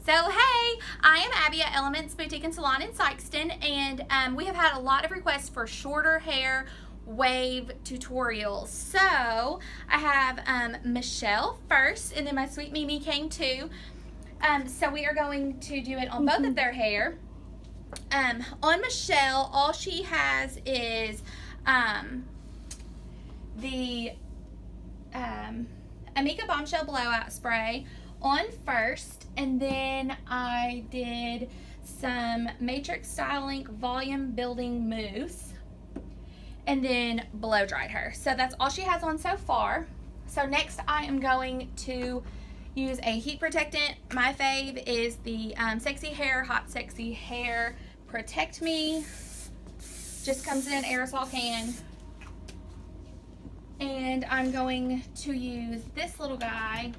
So hey, I am Abby at Elements Boutique Salon in Sikeston, and we have had a lot of requests for shorter hair wave tutorials. So I have Michelle first, and then my sweet Mimi came too. So we are going to do it on both of their hair. On Michelle, all she has is the Amika Bombshell Blowout Spray on first, and then I did some Matrix Styling Volume Building Mousse, and then blow dried her. So that's all she has on so far. So next I am going to use a heat protectant. My fave is the Sexy Hair Hot Sexy Hair Protect Me. Just comes in an aerosol can. And I'm going to use this little guy,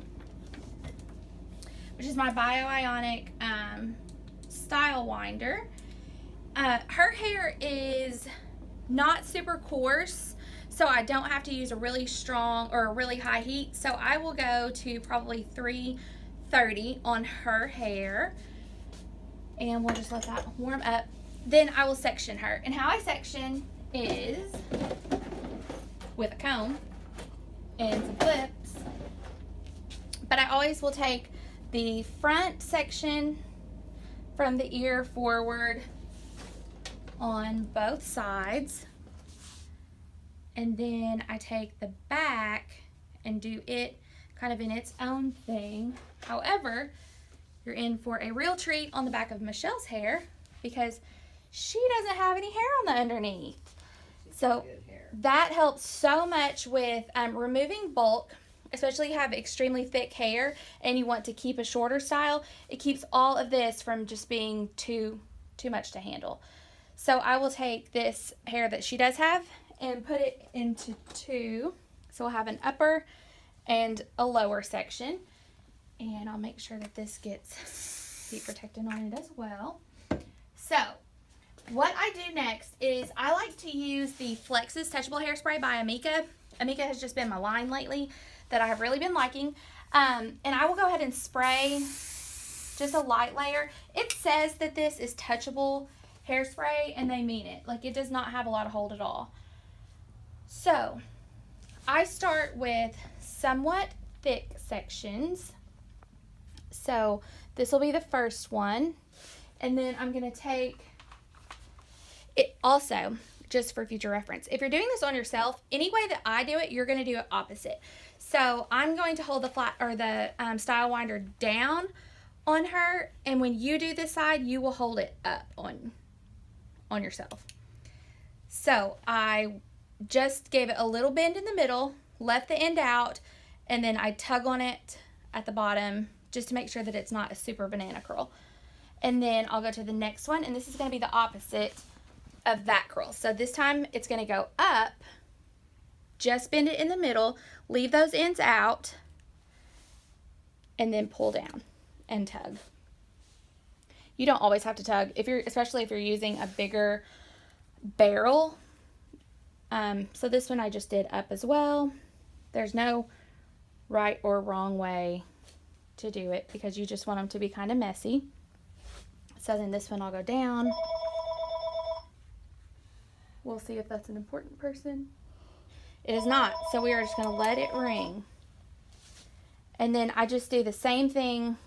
which is my Bio-Ionic Style Winder. Her hair is not super coarse, so I don't have to use a really strong or a really high heat. So I will go to probably 330 on her hair, and we'll just let that warm up. Then I will section her. And how I section is with a comb and some clips, but I always will take the front section from the ear forward on both sides, and then I take the back and do it kind of in its own thing. However, you're in for a real treat on the back of Michelle's hair because she doesn't have any hair on the underneath. So that helps so much with removing bulk, especially if you have extremely thick hair and you want to keep a shorter style. It keeps all of this from just being too much to handle. So I will take this hair that she does have and put it into two. So we'll have an upper and a lower section. And I'll make sure that this gets heat protectant on it as well. So what I do next is I like to use the Flex's Touchable Hairspray by Amika. Amika has just been my line lately that I have really been liking. And I will go ahead and spray just a light layer. It says that this is touchable hairspray, and they mean it. Like, it does not have a lot of hold at all. So I start with somewhat thick sections. So this will be the first one. And then I'm going to take it also, just for future reference, if you're doing this on yourself, any way that I do it, you're going to do it opposite. So I'm going to hold the flat or the style winder down on her, and when you do this side, you will hold it up on yourself. So I just gave it a little bend in the middle, left the end out, and then I tug on it at the bottom just to make sure that it's not a super banana curl. And then I'll go to the next one, and this is going to be the opposite of that curl. So this time it's going to go up, just bend it in the middle, leave those ends out, and then pull down and tug. You don't always have to tug, especially if you're using a bigger barrel. So this one I just did up as well. There's no right or wrong way to do it because you just want them to be kind of messy. So then this one I'll go down. We'll see if that's an important person. It is not, so we are just going to let it ring. And then I just do the same thing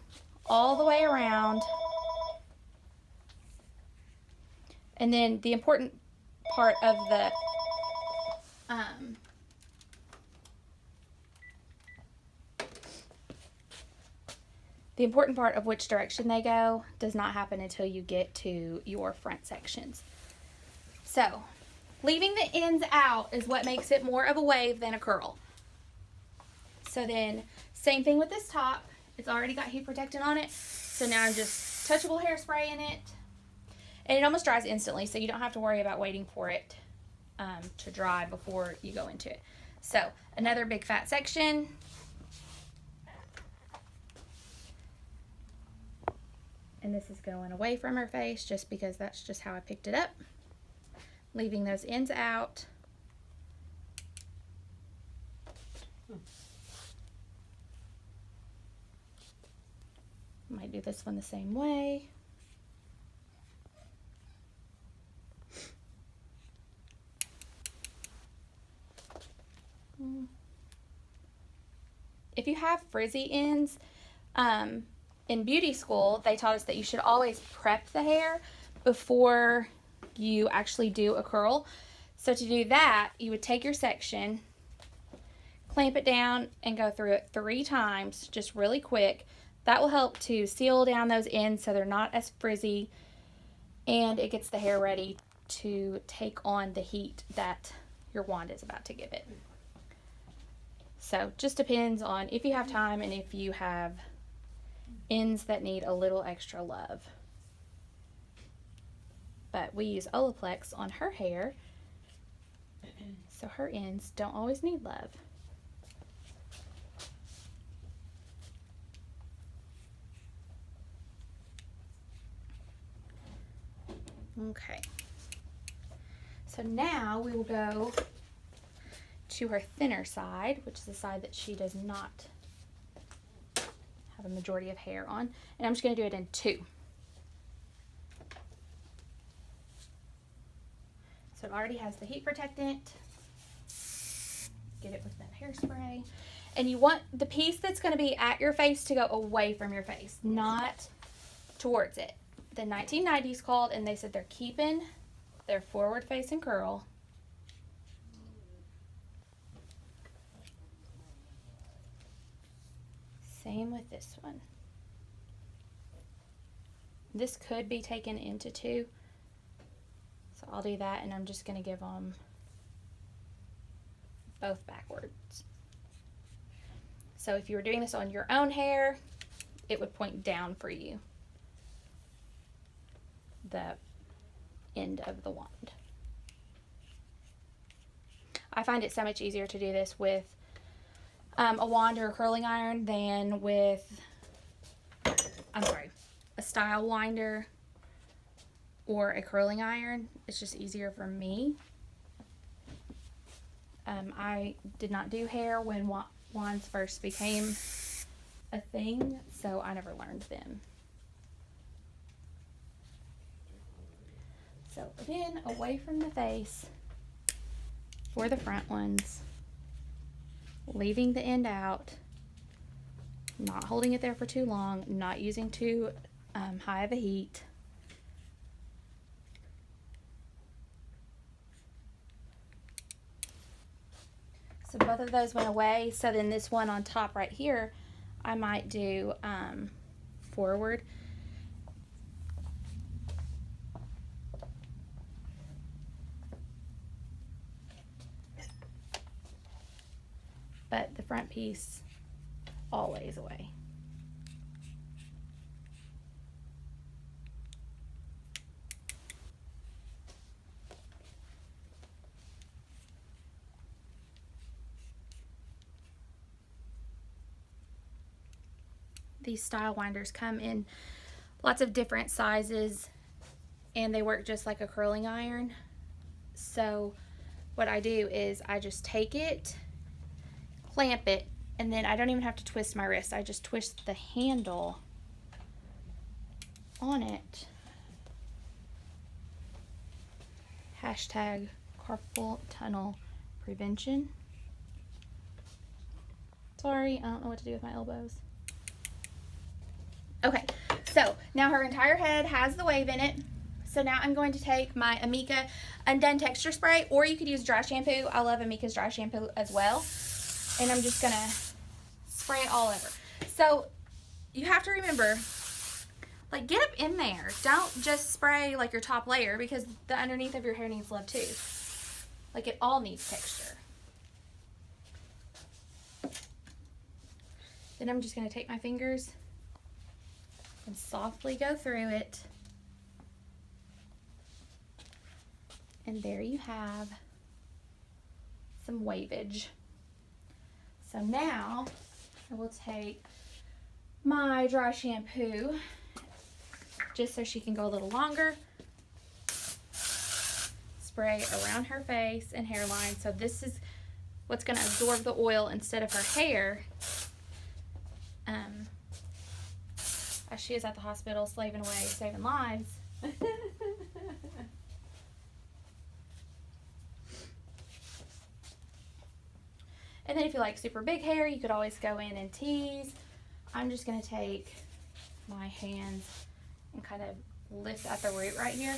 all the way around. And then the important part of which direction they go does not happen until you get to your front sections. So leaving the ends out is what makes it more of a wave than a curl. So then same thing with this top. It's already got heat protectant on it. So now I'm just touchable hairspray in it. And it almost dries instantly, so you don't have to worry about waiting for it to dry before you go into it. So another big fat section. And this is going away from her face just because that's just how I picked it up. Leaving those ends out. Might do this one the same way. If you have frizzy ends, in beauty school, they taught us that you should always prep the hair before you actually do a curl. So to do that, you would take your section, clamp it down, and go through it 3 times, just really quick. That will help to seal down those ends so they're not as frizzy, and it gets the hair ready to take on the heat that your wand is about to give it. So just depends on if you have time and if you have ends that need a little extra love. But we use Olaplex on her hair, so her ends don't always need love. Okay. So now we will go to her thinner side, which is the side that she does not have a majority of hair on. And I'm just going to do it in 2. So it already has the heat protectant. Get it with that hairspray. And you want the piece that's going to be at your face to go away from your face, not towards it. The 1990s called, and they said they're keeping their forward facing curl. Same with this one. This could be taken into 2. So I'll do that, and I'm just going to give them both backwards. So if you were doing this on your own hair, it would point down for you, the end of the wand. I find it so much easier to do this with a wand or a curling iron than with, a style winder or a curling iron. It's just easier for me. I did not do hair when wands first became a thing, so I never learned them. So again, away from the face for the front ones, leaving the end out, not holding it there for too long, not using too high of a heat. So both of those went away. So then this one on top right here, I might do forward. But the front piece always away. These style winders come in lots of different sizes, and they work just like a curling iron. So what I do is I just take it, clamp it, and then I don't even have to twist my wrist. I just twist the handle on it. Hashtag carpal tunnel prevention. Sorry, I don't know what to do with my elbows. Okay, so now her entire head has the wave in it. So now I'm going to take my Amika Undone Texture Spray, or you could use dry shampoo. I love Amika's dry shampoo as well. And I'm just going to spray it all over. So you have to remember, like, get up in there. Don't just spray like your top layer, because the underneath of your hair needs love too. Like, it all needs texture. Then I'm just going to take my fingers and softly go through it. And there you have some wavage. So now I will take my dry shampoo, just so she can go a little longer. Spray around her face and hairline. So this is what's going to absorb the oil instead of her hair as she is at the hospital slaving away, saving lives. And then if you like super big hair, you could always go in and tease. I'm just going to take my hands and kind of lift at the root right here.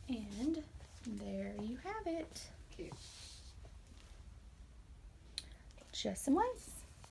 And there you have it. Cute. Just some waves.